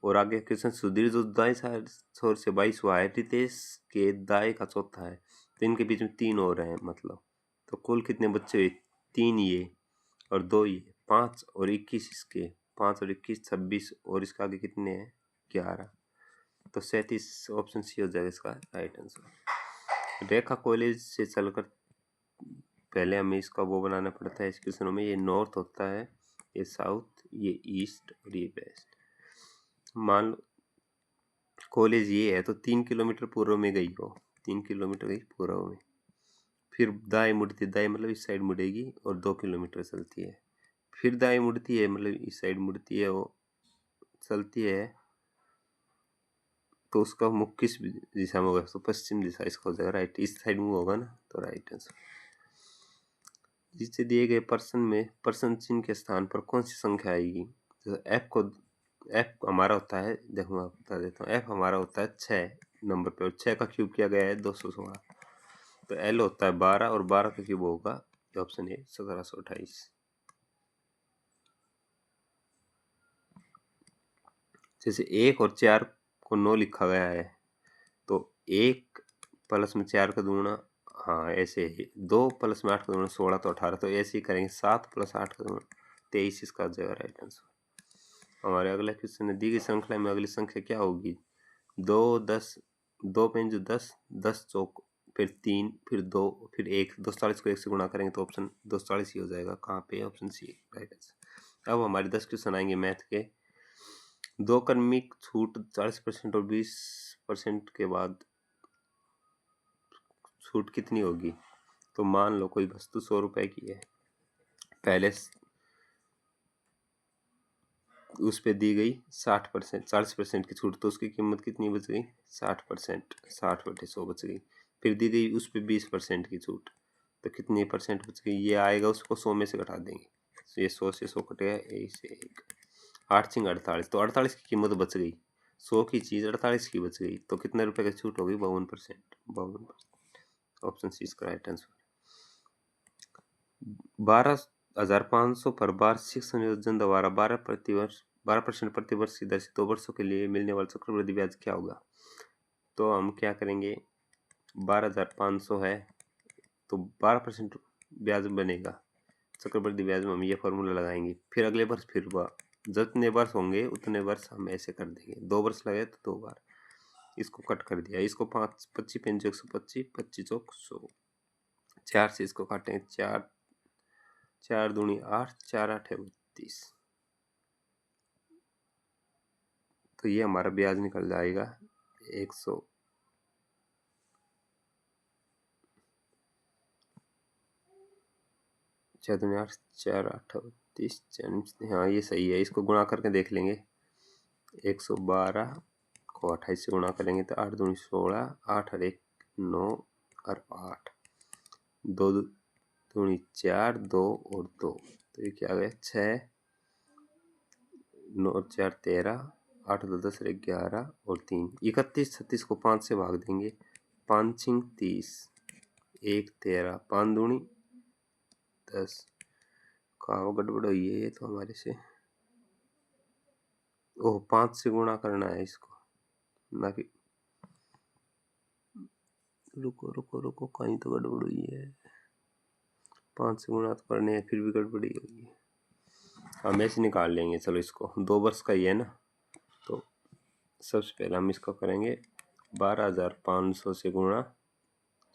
और आगे क्वेश्चन, सुधीर जो दाएं छोर से 22वां है, रितेश के दाएं का चौथा है, तो इनके बीच में 3 और हैं, मतलब तो कुल कितने बच्चे हुए? 3 ये और 2 ये, 5 और 21 इसके, 5 और 21 26, और इसका आगे कितने हैं? 11, तो 37 ऑप्शन सी हो जाएगा इसका राइट आंसर। रेखा कॉलेज से चलकर पहले हमें इसका वो बनाना पड़ता है इस क्वेश्चनों में। ये नॉर्थ होता है, ये साउथ, ये ईस्ट और ये वेस्ट। मान लो कॉलेज ये है, तो 3 किलोमीटर पूर्व में गई हो, 3 किलोमीटर गई पूर्व में, फिर दाएं मुड़ती, दाएं मतलब इस साइड मुड़ेगी और 2 किलोमीटर चलती है, फिर दाएं मुड़ती है, मतलब इस साइड मुड़ती है, वो चलती है, तो उसका मुख किस दिशा में होगा? तो पश्चिम दिशा इसका हो जाएगा राइट, इस साइड में होगा ना, तो राइट आंसर। जिससे दिए गए प्रश्न में प्रश्न चिन्ह के स्थान पर कौन सी संख्या आएगी? तो एफ हमारा होता है, देखो मैं बता देता हूँ, एफ हमारा होता है 6 नंबर पे, और 6 का क्यूब किया गया है 216, तो एल होता है 12, और 12 का क्यूब होगा ऑप्शन ए 1728। जैसे 1 और 4 को 9 लिखा गया है, तो 1 प्लस में 4 का दूना, हाँ ऐसे ही 2 प्लस में 8 का दूना 16, तो 18, तो ऐसे ही करेंगे, 7 प्लस 8 का दूना 23 इसका हो जाएगा राइट आंसर। हमारे अगला क्वेश्चन है, दी गई श्रृंखला में अगली संख्या क्या होगी? 2 10, 2 पेंज 10, 10 चौक, फिर 3, फिर 2, फिर 1, 240 को 1 से गुणा करेंगे तो ऑप्शन 240 ही हो जाएगा। कहाँ पे? Option C right answer. अब हमारे 10 क्वेश्चन आएंगे मैथ के। 2 क्रमिक छूट 40% और 20% के बाद छूट कितनी होगी? तो मान लो कोई वस्तु 100 रुपए की है, पहले उस पे दी गई 60%, 40% की छूट, तो उसकी कीमत कितनी बच गई? 60%, 60/100 बच गई। फिर दी गई उस पे 20% की छूट, तो कितनी परसेंट बच गई? ये आएगा, उसको 100 में से घटा देंगे, तो ये 100 से 100 कटेगा, 1 से 1, 8 सिंह 48, तो 48 की कीमत बच गई, 100 की चीज़ 48 की बच गई, तो कितने रुपए की छूट होगी? 52%, 52%, ऑप्शन सी इसका राइट आंसर। 12,500 पर वार्षिक संयोजन द्वारा 12% प्रतिवर्ष की दर से 2 वर्षों के लिए मिलने वाला चक्रवृद्धि ब्याज क्या होगा? तो हम क्या करेंगे, 12,500 है, तो 12% ब्याज बनेगा चक्रवृद्धि ब्याज में, हम ये फॉर्मूला लगाएंगे, फिर अगले वर्ष फिर जितने वर्ष होंगे उतने वर्ष हम ऐसे कर देंगे, 2 वर्ष लगे तो 2 बार, इसको कट कर दिया, इसको 5 25 पेंच 125, 25 चौक 100, 4 से इसको काटेंगे, 4 4 दूनी 8, 4 8 है 32, तो ये हमारा ब्याज निकल जाएगा 100, 4 दूनी 8, 4 8 32, हाँ ये सही है, इसको गुणा करके देख लेंगे, 112 को 28 से गुणा करेंगे तो 8 दूनी 16, 8 और 1 9 और 8, 2 दूनी 4, 2 और 2, तो ये क्या आ गया 6, 9 और 4 13, 8 2 10 11 और 3 31, 36 को 5 से भाग देंगे, 5 5 30, 1 13, 5 दूनी 10। कहाँ गड़बड़ हुई है ये तो हमारे से। ओह 5 से गुणा करना है इसको, ना कि रुको रुको रुको, कहीं तो गड़बड़ हुई है। 5 से गुणा तो करने हैं, फिर भी गड़बड़ी हुई है। हम ऐसे निकाल लेंगे, चलो इसको 2 वर्ष का ही है ना, तो सबसे पहले हम इसको करेंगे 12,500 से गुणा,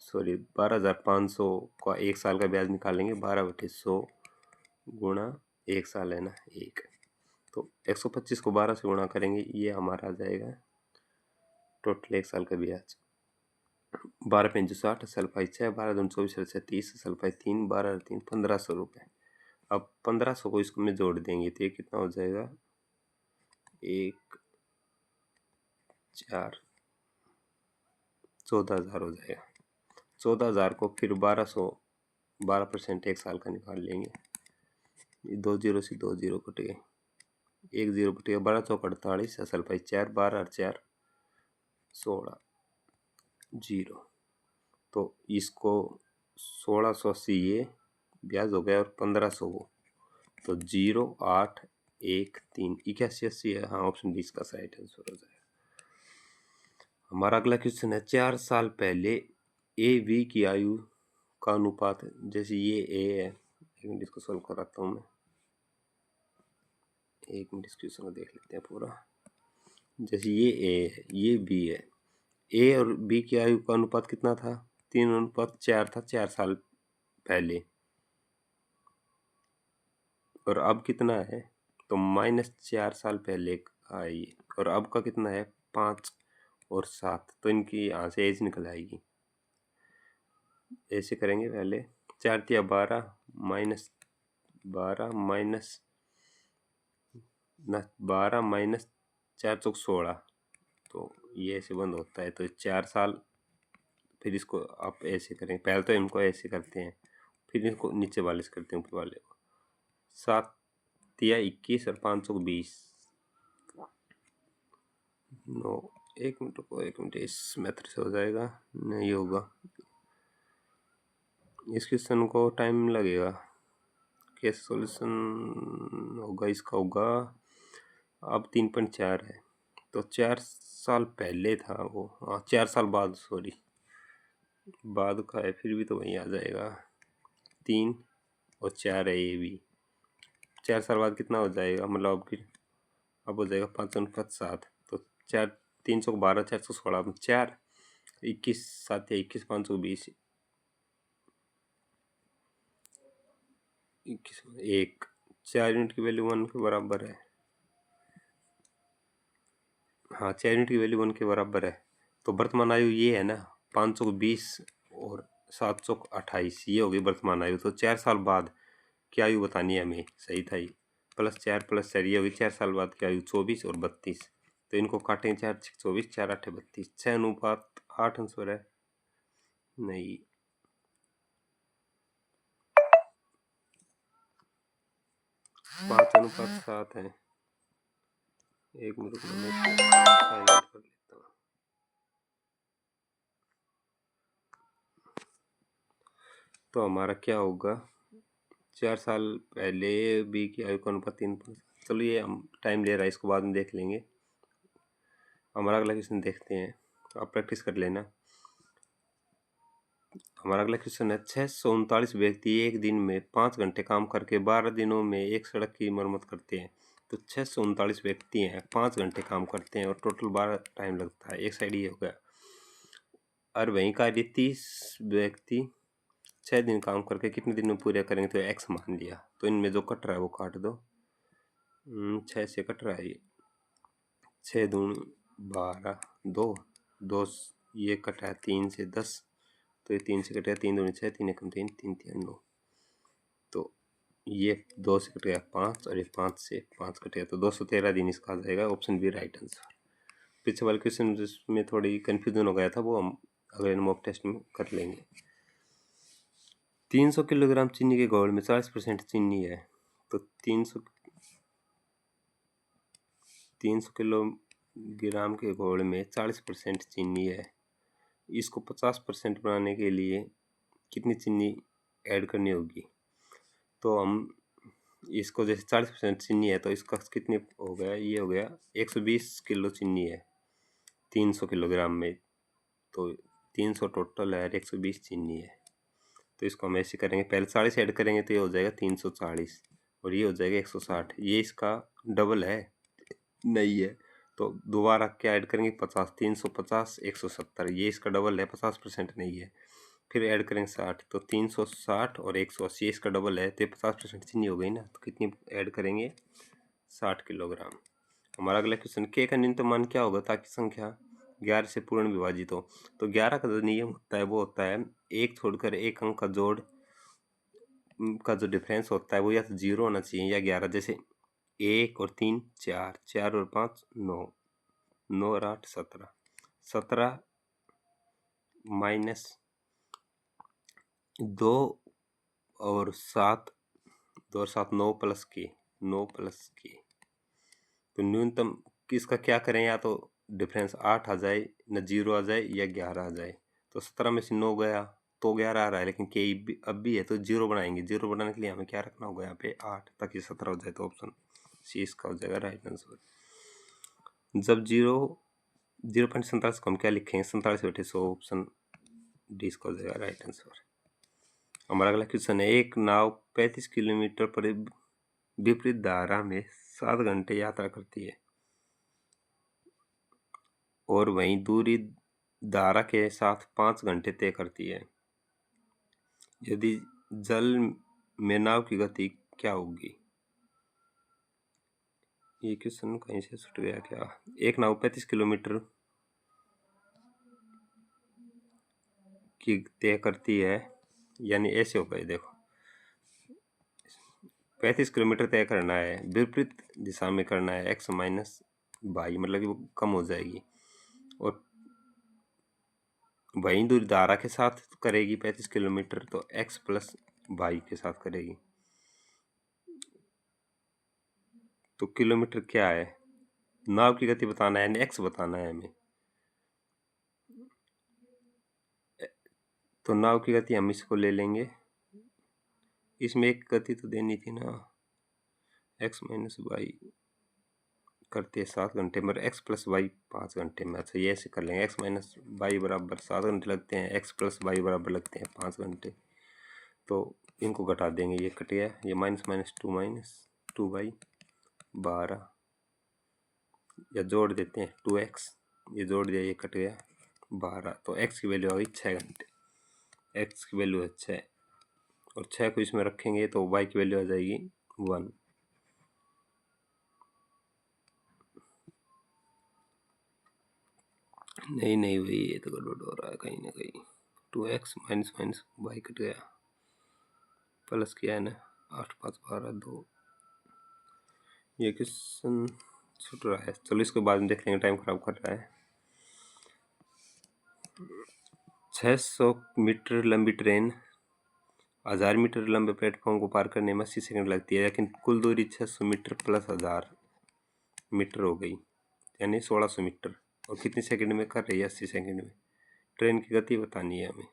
सॉरी 12,500 का 1 साल का ब्याज निकालेंगे, 12/100 गुणा 1 साल है ना 1, तो 125 को 12 से गुणा करेंगे, ये हमारा आ जाएगा टोटल 1 साल का ब्याज। 12 5 60, सल्फाई 6, 12 दूनी 24, 30, सल्फाई 3, 12 3 1500 रुपये। अब 1500 को इसको में जोड़ देंगे तो ये कितना हो जाएगा, 1 4 14,000 हो जाएगा। 14,000 को फिर 12% 1 साल का निकाल लेंगे, 2 जीरो से 2 जीरो कट गए, 1 जीरो कट गया, 12 चौक 48, सल्फाई 4, 12 और 4 16 जीरो, तो इसको 1680 ये ब्याज हो गया और 1500 वो, तो 0,813 8180 है। हाँ ऑप्शन डी इसका राइट आंसर हो जाएगा। हमारा अगला क्वेश्चन है 4 साल पहले ए बी की आयु का अनुपात, जैसे ये ए है, एक मिनट इसको सॉल्व कराता हूँ मैं, एक मिनट इस क्वेश्चन को देख लेते हैं पूरा। जैसे ये ए है, ये बी है, ए और बी की आयु का अनुपात कितना था, 3:4 था 4 साल पहले, और अब कितना है, तो -4 साल पहले का ये, और अब का कितना है 5 और 7, तो इनकी यहाँ से एज निकल आएगी। ऐसे करेंगे पहले, 4 तिया 12 -12 माइनस न 12 माइनस 4 चौक 16, तो ये ऐसे बंद होता है, तो 4 साल, फिर इसको आप ऐसे करेंगे, पहले तो इनको ऐसे करते हैं, फिर इनको नीचे वाले से करते हैं ऊपर वाले को, 7 तिया 21 और 5 चौक 20, 9, एक मिनट को, एक मिनट, इस मेथड से हो जाएगा, नहीं होगा, इस क्वेश्चन को टाइम लगेगा, कैसे सॉल्यूशन होगा इसका, होगा अब 3.4 है, तो 4 साल पहले था वो, हाँ 4 साल बाद, सॉरी बाद का है, फिर भी तो वहीं आ जाएगा, 3 और 4 है ये भी, 4 साल बाद कितना हो जाएगा, मतलब अब हो जाएगा 5:7, तो 4 312, 416, 4 21 7 या 21 520, 21 1, 4 यूनिट की वैल्यू 1 के बराबर है, हाँ 4 यूनिट की वैल्यू 1 के बराबर है, तो वर्तमान आयु ये है ना 520 और 728, ये होगी वर्तमान आयु, तो 4 साल बाद की आयु बतानी है हमें, सही था ये, +4 +4 ये होगी 4 साल बाद की आयु 24 और 32, तो इनको काटेंगे, 4 6 24, 4 8 32, 6:8 आंसर है, नहीं 5:7 है, एक मिनट में साइलेंट कर लेता हूँ। तो हमारा क्या होगा, 4 साल पहले बी की आयु का अनुपात 3, चलो ये हम टाइम ले रहा है, इसको बाद में देख लेंगे। हमारा अगला क्वेश्चन देखते हैं, आप प्रैक्टिस कर लेना। हमारा अगला क्वेश्चन है 639 व्यक्ति एक दिन में 5 घंटे काम करके 12 दिनों में एक सड़क की मरम्मत करते हैं, तो 639 व्यक्ति हैं, 5 घंटे काम करते हैं और टोटल 12 टाइम लगता है, एक साइड ये हो गया। और वहीं कार्य 30 व्यक्ति 6 दिन काम करके कितने दिन में पूरा करेंगे, तो एक्स मान लिया, तो इनमें जो कट रहा है वो काट दो, 6 से कट रहा है ये, 6 दूनी 12, 2 ये कटा है 3 से 10, तो ये 3 से कटेगा, 3 दूनी 6, 3 एकम 3, 3 3 9, तो ये 2 से कटेगा 5 और ये 5 से 5 कटेगा, तो 213 दिन इसका आ जाएगा, ऑप्शन बी राइट आंसर। पीछे वाले क्वेश्चन जिसमें थोड़ी कन्फ्यूजन हो गया था वो हम अगले मॉक टेस्ट में कर लेंगे। 300 किलोग्राम चीनी के घोल में 40% चीनी है, तो 300 किलोग्राम के घोल में 40% चीनी है। इसको 50% बनाने के लिए कितनी चीनी ऐड करनी होगी? तो हम इसको जैसे 40% चीनी है तो इसका कितनी हो गया, ये हो गया 120 किलो चीनी है 300 किलोग्राम में, तो 300 टोटल है, 120 चीनी है। तो इसको हम ऐसे करेंगे, पहले 40 ऐड करेंगे तो ये हो जाएगा 340 और ये हो जाएगा 160। ये इसका डबल है नहीं है, तो दोबारा क्या ऐड करेंगे 50, 350 170, ये इसका डबल है, 50% नहीं है। फिर ऐड करेंगे 60, तो 360 और 180 इसका डबल है, तो 50% चीनी हो गई ना। तो कितनी ऐड करेंगे 60 किलोग्राम। हमारा अगला क्वेश्चन, के का न्यूनतम मान क्या होगा ताकि संख्या 11 से पूर्ण विभाजित हो? तो 11 का जो नियम होता है वो होता है एक छोड़कर एक अंक का जोड़ का जो डिफरेंस होता है वो या तो 0 होना चाहिए या 11। जैसे 1 और 3 4, 4 और 5 9, 9 और 8 17, 17 माइनस 2 और 7, 2 और 7 9 प्लस के, 9 प्लस के। तो न्यूनतम किसका क्या करें, या तो डिफरेंस 8 आ जाए, न 0 आ जाए या 11 आ जाए। तो 17 में से 9 गया तो 11 आ रहा है, लेकिन के अब भी है तो 0 बनाएंगे। 0 बनाने के लिए हमें क्या रखना होगा यहाँ पे 8, ताकि 17 हो जाए। तो ऑप्शन सी इसका हो जाएगा राइट आंसर। जब 0.47 को हम क्या लिखेंगे 47/100, ऑप्शन डी इसका हो जाएगा राइट आंसर। हमारा अगला क्वेश्चन है, एक नाव 35 किलोमीटर पर विपरीत धारा में 7 घंटे यात्रा करती है और वहीं दूरी धारा के साथ 5 घंटे तय करती है। यदि जल में नाव की गति क्या होगी? ये क्वेश्चन कहीं से छूट गया क्या? एक नाव 35 किलोमीटर की तय करती है, यानी ऐसे होगा, ये देखो 35 किलोमीटर तय करना है, विपरीत दिशा में करना है, x माइनस वाई, मतलब कि वो कम हो जाएगी। और वहीं दूरी धारा के साथ करेगी 35 किलोमीटर, तो x प्लस वाई के साथ करेगी। तो किलोमीटर क्या है, नाव की गति बताना है, यानी x बताना है हमें। तो नाव की गति हम इसको ले लेंगे, इसमें एक गति तो देनी थी ना, x माइनस वाई करते हैं 7 घंटे में, x प्लस वाई 5 घंटे में। अच्छा ये ऐसे कर लेंगे, x माइनस वाई बराबर 7 घंटे लगते हैं, x प्लस वाई बराबर लगते हैं 5 घंटे। तो इनको घटा देंगे, ये कट गया, ये माइनस माइनस 2 माइनस 2 बाई 12, या जोड़ देते हैं 2x, ये जोड़ दिया, ये कट गया 12। तो x की वैल्यू आ गई 6 घंटे, x की वैल्यू है 6, और 6 को इसमें रखेंगे तो y की वैल्यू आ जाएगी 1। नहीं नहीं भाई, ये तो गड़बड़ हो रहा है कहीं ना कहीं। 2x minus minus Y cut गया, प्लस किया है ना, 8 5 12 2। ये क्वेश्चन छूट रहा है, चलो इसको बाद में देख लेंगे, टाइम खराब कर रहा है। 600 मीटर लंबी ट्रेन 1000 मीटर लंबे प्लेटफॉर्म को पार करने में 80 सेकंड लगती है, लेकिन कुल दूरी 600 मीटर प्लस 1000 मीटर हो गई, यानी 1600 मीटर। और कितनी सेकंड में कर रही है? 80 सेकंड में। ट्रेन की गति बतानी है हमें।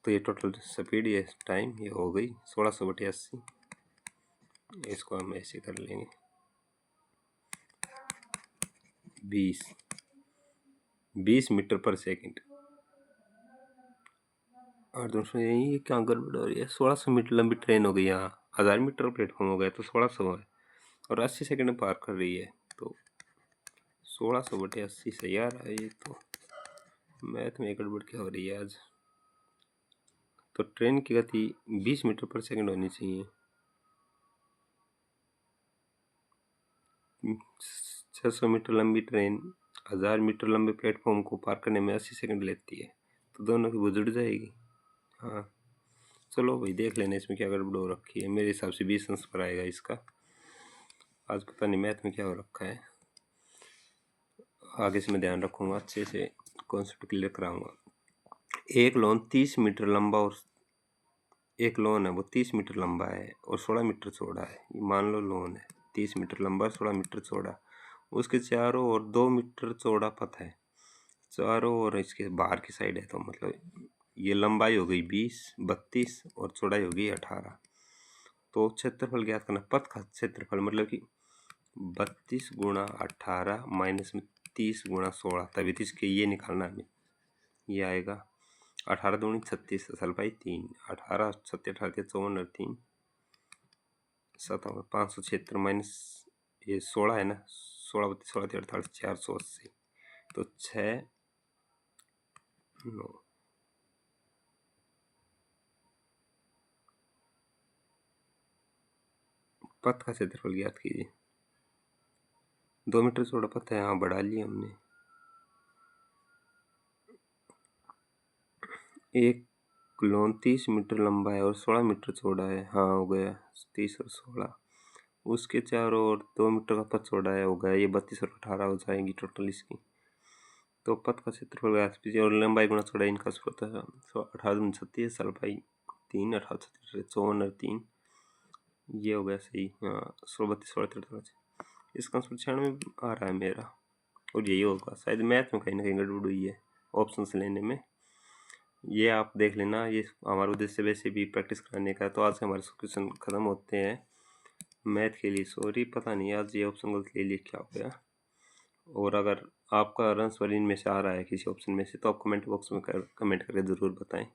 तो ये टोटल स्पीड, ये टाइम, ये हो गई 1600/80। इसको हम ऐसे कर लेंगे 20 मीटर पर सेकंड। और दोस्तों ये क्या गड़बड़ हो रही है, 1600 मीटर लंबी ट्रेन हो गई, यहाँ 1000 मीटर प्लेटफॉर्म हो गया, तो 1600 है, और 80 सेकंड में पार कर रही है, तो 1600/80 सही आ रहा है। ये तो मैथ में गड़बड़ क्या हो रही है आज। तो ट्रेन की गति 20 मीटर पर सेकंड होनी चाहिए। 600 मीटर लंबी ट्रेन 1000 मीटर लंबे प्लेटफॉर्म को पार करने में 80 सेकंड लेती है, तो दोनों की वो जुड़ जाएगी। हाँ चलो भाई देख लेना इसमें क्या गड़बड़ हो रखी है। मेरे हिसाब से 20 आंसर आएगा इसका। आज पता नहीं मैथ में क्या हो रखा है, आगे से मैं ध्यान रखूँगा, अच्छे से कॉन्सेप्ट क्लियर कराऊँगा। एक लॉन 30 मीटर लंबा और एक लॉन है वो 30 मीटर लंबा है और 16 मीटर चौड़ा है। ये मान लो लॉन है 30 मीटर लंबा 16 मीटर चौड़ा, उसके चारों ओर 2 मीटर चौड़ा पथ है, चारों ओर इसके बाहर की साइड है, तो मतलब ये लंबाई हो गई 20, 32 और चौड़ाई हो गई 18। तो क्षेत्रफल ज्ञात करना, पथ का क्षेत्रफल मतलब कि 32 गुणा 18 माइनस में 30 गुणा 16, तभी तो इसके ये निकालना है। ये आएगा 18 दूनी 36 सलपाई 3, 18 सत्य 18 54 और 3 57 576 माइनस ये 16 है ना, 16 32 16 48 480, तो 6 9। पथ का क्षेत्रफल ज्ञात कीजिए। 2 मीटर चौड़ा पथ है, हाँ बढ़ा लिया हमने। एक लॉन 30 मीटर लंबा है और 16 मीटर चौड़ा है, हाँ हो गया 30 और 16। उसके चारों ओर 2 मीटर का पथ चौड़ा है, हो गया ये 32 और 18 हो जाएंगी टोटल इसकी। तो पथ का क्षेत्रफल ज्ञात कीजिए और लंबाई गुणा चौड़ाई इनका सूत्र है 18 36 सलपाई 3 18 54 और 3, ये हो गया सही। हाँ 16 32 16 43, इसका आंसर 96 आ रहा है मेरा, और यही होगा शायद। मैथ में कहीं ना कहीं गड़बड़ हुई है ऑप्शन लेने में, ये आप देख लेना। ये हमारा उद्देश्य वैसे भी प्रैक्टिस कराने का है। तो आज से हमारे क्वेश्चन ख़त्म होते हैं। मैथ के लिए सॉरी, पता नहीं आज ये ऑप्शन गलत ले लिया क्या हो गया। और अगर आपका आंसर इनमें से आ रहा है किसी ऑप्शन में से, तो आप कमेंट बॉक्स में कमेंट करके ज़रूर बताएं।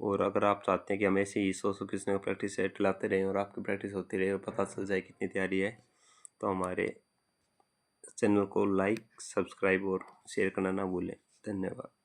और अगर आप चाहते हैं कि हम ऐसे ही 100 क्वेश्चन का प्रैक्टिस सेट लाते रहें और आपकी प्रैक्टिस होती रहे और पता चल जाए कितनी तैयारी है, तो हमारे चैनल को लाइक सब्सक्राइब और शेयर करना ना भूलें। धन्यवाद।